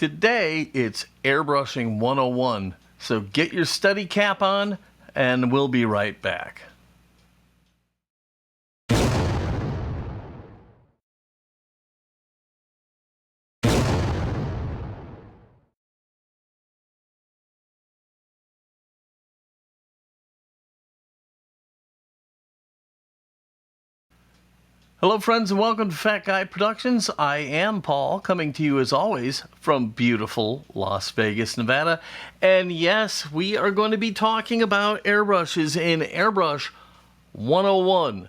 Today it's Airbrushing 101, so get your study cap on and we'll be right back. Hello friends and welcome to Fat Guy Productions. I am Paul, coming to you as always from beautiful Las Vegas, Nevada. And yes, we are going to be talking about airbrushes in Airbrush 101.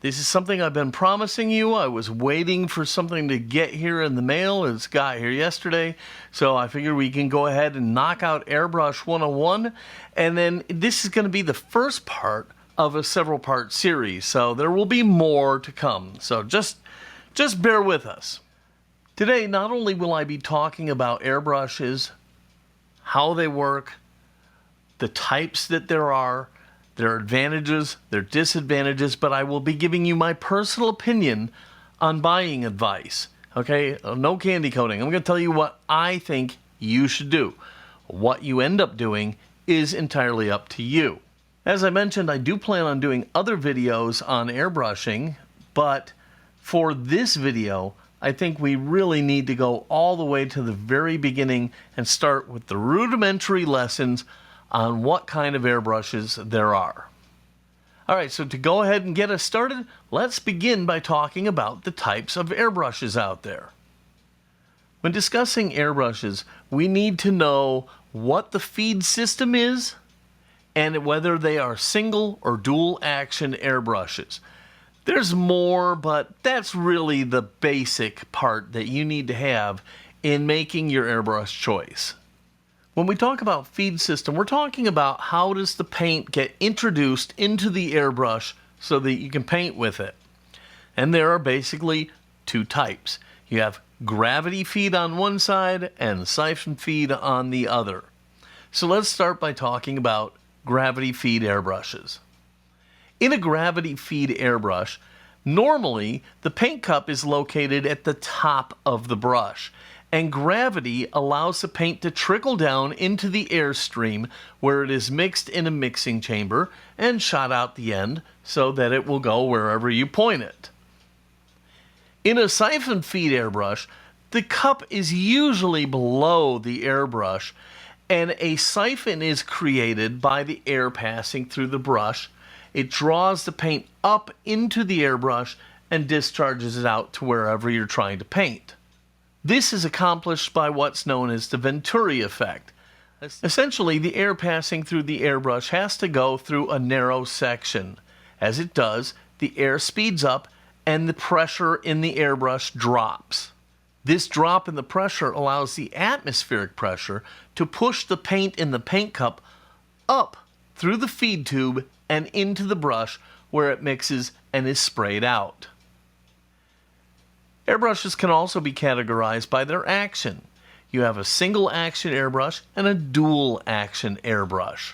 This is something I've been promising you. I was waiting for something to get here in the mail. It's got here yesterday. So I figured we can go ahead and knock out Airbrush 101. And then this is going to be the first part of a several part series, so there will be more to come, so just bear with us. Today not only will I be talking about airbrushes, how they work, the types that there are, their advantages, their disadvantages, but I will be giving you my personal opinion on buying advice. Okay, no candy coating. I'm going to tell you what I think you should do. What you end up doing is entirely up to you. As I mentioned, I do plan on doing other videos on airbrushing, but for this video, I think we really need to go all the way to the very beginning and start with the rudimentary lessons on what kind of airbrushes there are. Alright, so to go ahead and get us started, let's begin by talking about the types of airbrushes out there. When discussing airbrushes, we need to know what the feed system is, and whether they are single or dual action airbrushes. There's more, but that's really the basic part that you need to have in making your airbrush choice. When we talk about feed system, we're talking about how does the paint get introduced into the airbrush so that you can paint with it. And there are basically two types. You have gravity feed on one side and siphon feed on the other. So let's start by talking about gravity feed airbrushes. In a gravity feed airbrush, normally the paint cup is located at the top of the brush, and gravity allows the paint to trickle down into the airstream where it is mixed in a mixing chamber and shot out the end so that it will go wherever you point it. In a siphon feed airbrush, the cup is usually below the airbrush, and a siphon is created by the air passing through the brush. It draws the paint up into the airbrush and discharges it out to wherever you're trying to paint. This is accomplished by what's known as the Venturi effect. Essentially, the air passing through the airbrush has to go through a narrow section. As it does, the air speeds up and the pressure in the airbrush drops. This drop in the pressure allows the atmospheric pressure to push the paint in the paint cup up through the feed tube and into the brush where it mixes and is sprayed out. Airbrushes can also be categorized by their action. You have a single action airbrush and a dual action airbrush.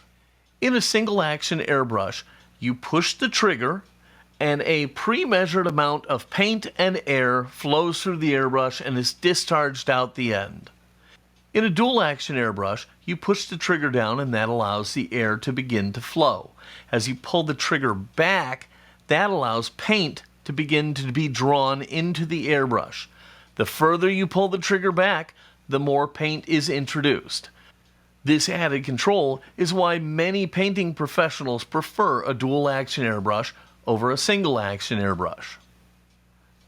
In a single action airbrush, you push the trigger and a pre-measured amount of paint and air flows through the airbrush and is discharged out the end. In a dual action airbrush, you push the trigger down and that allows the air to begin to flow. As you pull the trigger back, that allows paint to begin to be drawn into the airbrush. The further you pull the trigger back, the more paint is introduced. This added control is why many painting professionals prefer a dual action airbrush over a single action airbrush.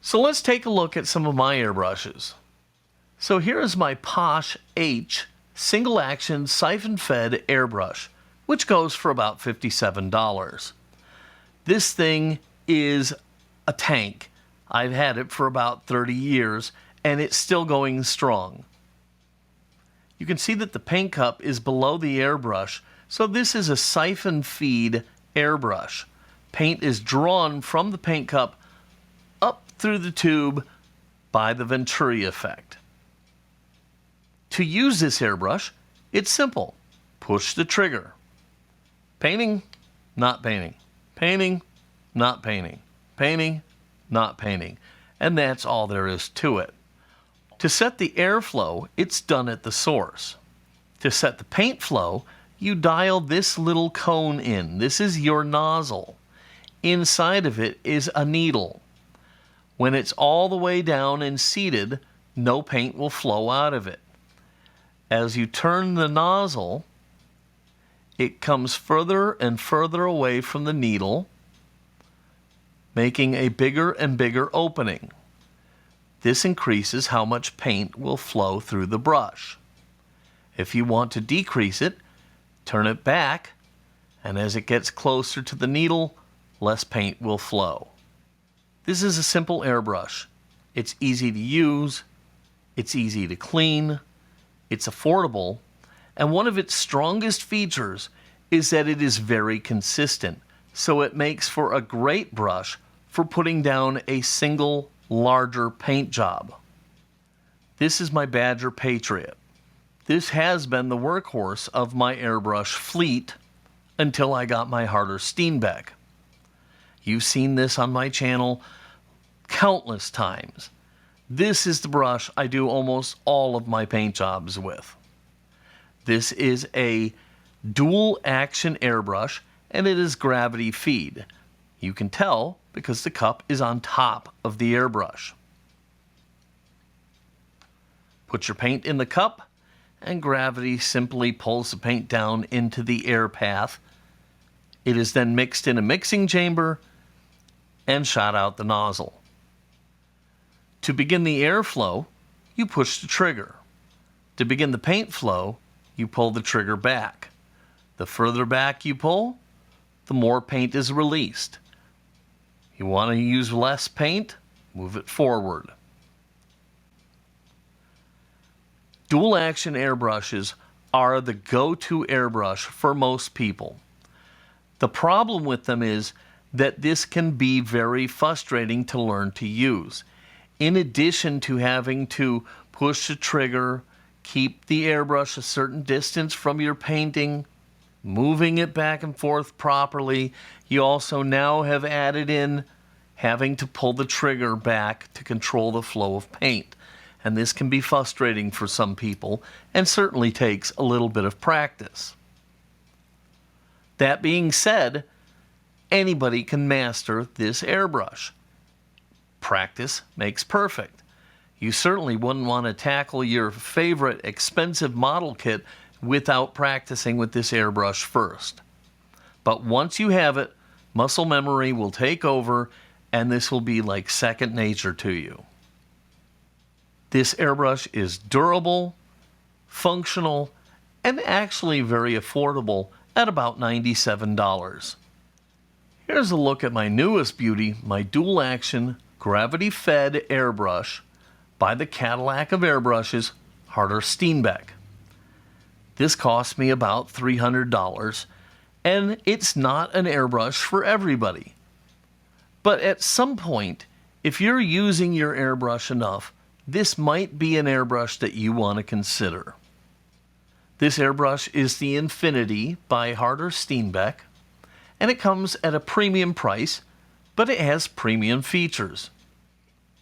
So let's take a look at some of my airbrushes. So here is my Paasch H single action siphon fed airbrush, which goes for about $57. This thing is a tank. I've had it for about 30 years and it's still going strong. You can see that the paint cup is below the airbrush, so this is a siphon feed airbrush. Paint is drawn from the paint cup up through the tube by the Venturi effect. To use this airbrush, it's simple. Push the trigger. Painting, not painting. Painting, not painting. Painting, not painting. And that's all there is to it. To set the airflow, it's done at the source. To set the paint flow, you dial this little cone in. This is your nozzle. Inside of it is a needle. When it's all the way down and seated, no paint will flow out of it. As you turn the nozzle, it comes further and further away from the needle, making a bigger and bigger opening. This increases how much paint will flow through the brush. If you want to decrease it, turn it back, and as it gets closer to the needle, less paint will flow. This is a simple airbrush. It's easy to use, it's easy to clean, it's affordable, and one of its strongest features is that it is very consistent, so it makes for a great brush for putting down a single larger paint job. This is my Badger Patriot. This has been the workhorse of my airbrush fleet until I got my harder Steenbeck. You've seen this on my channel countless times. This is the brush I do almost all of my paint jobs with. This is a dual action airbrush and it is gravity feed. You can tell because the cup is on top of the airbrush. Put your paint in the cup and gravity simply pulls the paint down into the air path. It is then mixed in a mixing chamber and shot out the nozzle. To begin the airflow, you push the trigger. To begin the paint flow, you pull the trigger back. The further back you pull, the more paint is released. You want to use less paint, move it forward. Dual action airbrushes are the go-to airbrush for most people. The problem with them is that this can be very frustrating to learn to use. In addition to having to push the trigger, keep the airbrush a certain distance from your painting, moving it back and forth properly, you also now have added in having to pull the trigger back to control the flow of paint. And this can be frustrating for some people and certainly takes a little bit of practice. That being said, anybody can master this airbrush. Practice makes perfect. You certainly wouldn't want to tackle your favorite expensive model kit without practicing with this airbrush first. But once you have it, muscle memory will take over and this will be like second nature to you. This airbrush is durable, functional, and actually very affordable at about $97. Here's a look at my newest beauty, my dual action gravity-fed airbrush by the Cadillac of airbrushes, Harder Steenbeck. This cost me about $300, and it's not an airbrush for everybody. But at some point, if you're using your airbrush enough, this might be an airbrush that you want to consider. This airbrush is the Infinity by Harder Steenbeck, and it comes at a premium price, but it has premium features.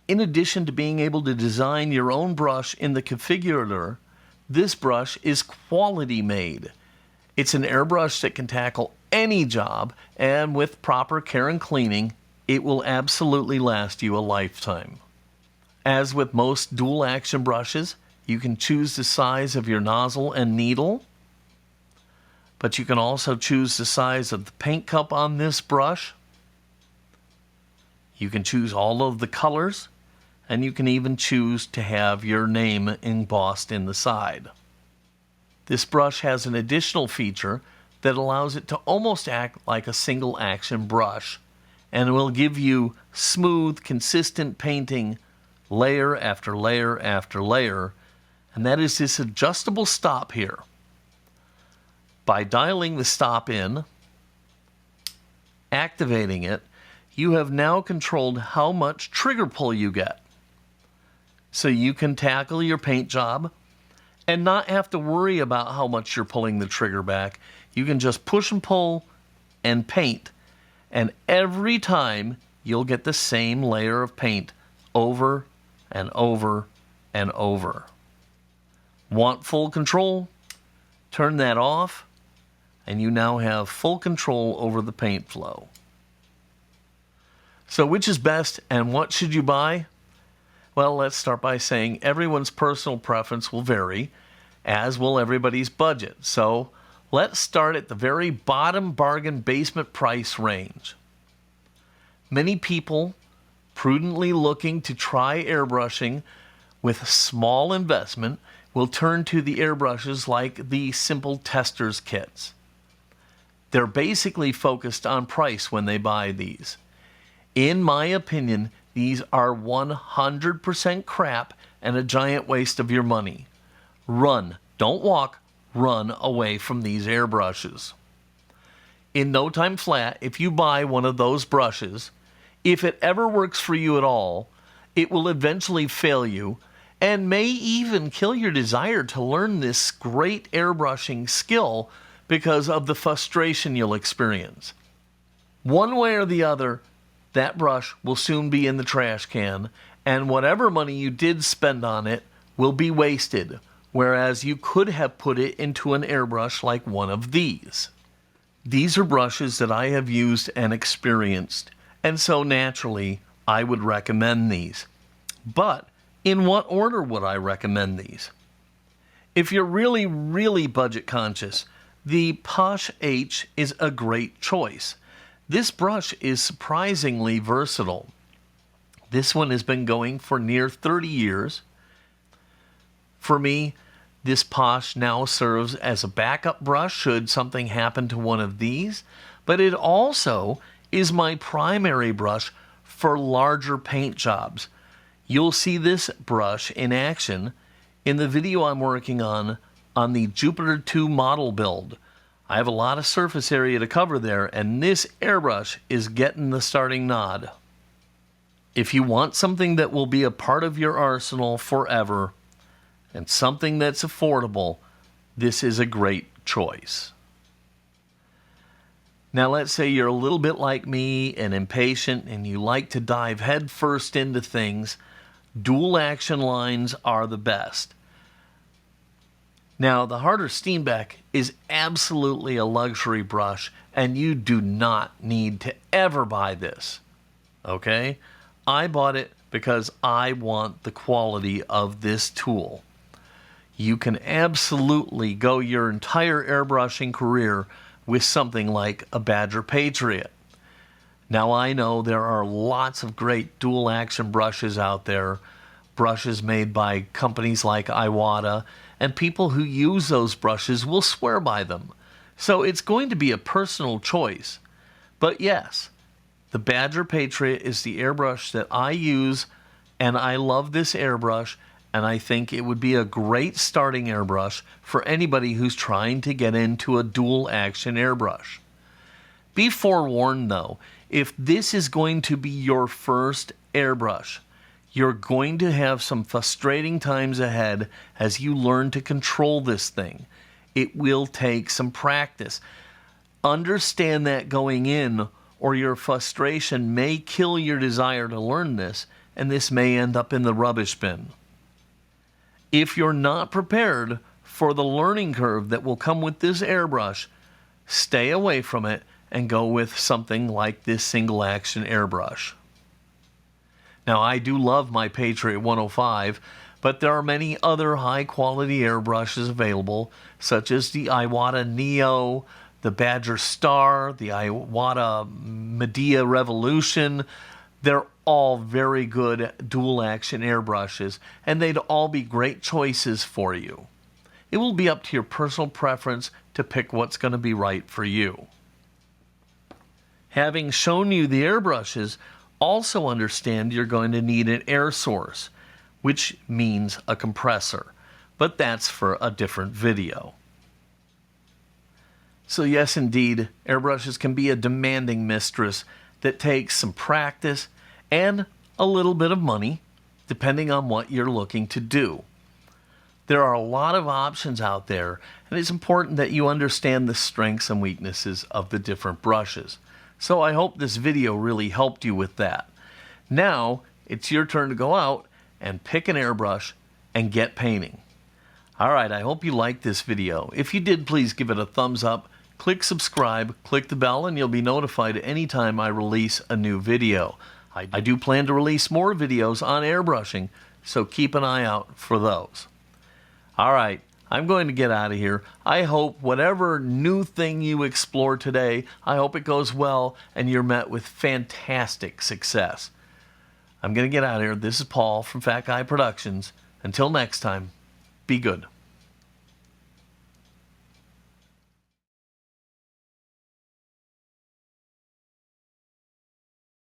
In addition to being able to design your own brush in the configurator, this brush is quality made. It's an airbrush that can tackle any job, and with proper care and cleaning, it will absolutely last you a lifetime. As with most dual action brushes, you can choose the size of your nozzle and needle, but you can also choose the size of the paint cup on this brush. You can choose all of the colors, and you can even choose to have your name embossed in the side. This brush has an additional feature that allows it to almost act like a single action brush, and it will give you smooth, consistent painting layer after layer after layer, and that is this adjustable stop here. By dialing the stop in, activating it, you have now controlled how much trigger pull you get. So you can tackle your paint job and not have to worry about how much you're pulling the trigger back. You can just push and pull and paint, and every time you'll get the same layer of paint over and over and over. Want full control? Turn that off, and you now have full control over the paint flow. So which is best and what should you buy? Well, let's start by saying everyone's personal preference will vary, as will everybody's budget. So let's start at the very bottom bargain basement price range. Many people prudently looking to try airbrushing with small investment will turn to the airbrushes like the simple testers kits. They're basically focused on price when they buy these. In my opinion, these are 100% crap and a giant waste of your money. Run, don't walk, run away from these airbrushes. In no time flat, if you buy one of those brushes, if it ever works for you at all, it will eventually fail you and may even kill your desire to learn this great airbrushing skill because of the frustration you'll experience. One way or the other, that brush will soon be in the trash can, and whatever money you did spend on it will be wasted, whereas you could have put it into an airbrush like one of these. These are brushes that I have used and experienced, and so naturally I would recommend these. But in what order would I recommend these? If you're really budget conscious, the Paasch H is a great choice. This brush is surprisingly versatile. This one has been going for near 30 years. For me, this Paasch now serves as a backup brush should something happen to one of these, but it also is my primary brush for larger paint jobs. You'll see this brush in action in the video I'm working on the Jupiter 2 model build. I have a lot of surface area to cover there, and this airbrush is getting the starting nod. If you want something that will be a part of your arsenal forever, and something that's affordable, this is a great choice. Now let's say you're a little bit like me and impatient and you like to dive headfirst into things. Dual action lines are the best. Now the Harder Steenbeck is absolutely a luxury brush and you do not need to ever buy this. Okay? I bought it because I want the quality of this tool. You can absolutely go your entire airbrushing career with something like a Badger Patriot. Now I know there are lots of great dual action brushes out there, brushes made by companies like Iwata, and people who use those brushes will swear by them. So it's going to be a personal choice. But yes, the Badger Patriot is the airbrush that I use, and I love this airbrush, and I think it would be a great starting airbrush for anybody who's trying to get into a dual action airbrush. Be forewarned though, if this is going to be your first airbrush, you're going to have some frustrating times ahead as you learn to control this thing. It will take some practice. Understand that going in, or your frustration may kill your desire to learn this, and this may end up in the rubbish bin. If you're not prepared for the learning curve that will come with this airbrush, stay away from it and go with something like this single action airbrush. Now I do love my Patriot 105, but there are many other high quality airbrushes available, such as the Iwata Neo, the Badger Star, the Iwata Medea Revolution. They're all very good dual action airbrushes, and they'd all be great choices for you. It will be up to your personal preference to pick what's going to be right for you. Having shown you the airbrushes, also understand you're going to need an air source, which means a compressor, but that's for a different video. So yes, indeed, airbrushes can be a demanding mistress that takes some practice and a little bit of money, depending on what you're looking to do. There are a lot of options out there, and it's important that you understand the strengths and weaknesses of the different brushes. So I hope this video really helped you with that. Now, it's your turn to go out and pick an airbrush and get painting. Alright, I hope you liked this video. If you did, please give it a thumbs up, click subscribe, click the bell, and you'll be notified anytime I release a new video. I do plan to release more videos on airbrushing, so keep an eye out for those. Alright, I'm going to get out of here. I hope whatever new thing you explore today, I hope it goes well and you're met with fantastic success. I'm going to get out of here. This is Paul from Fat Guy Productions. Until next time, be good.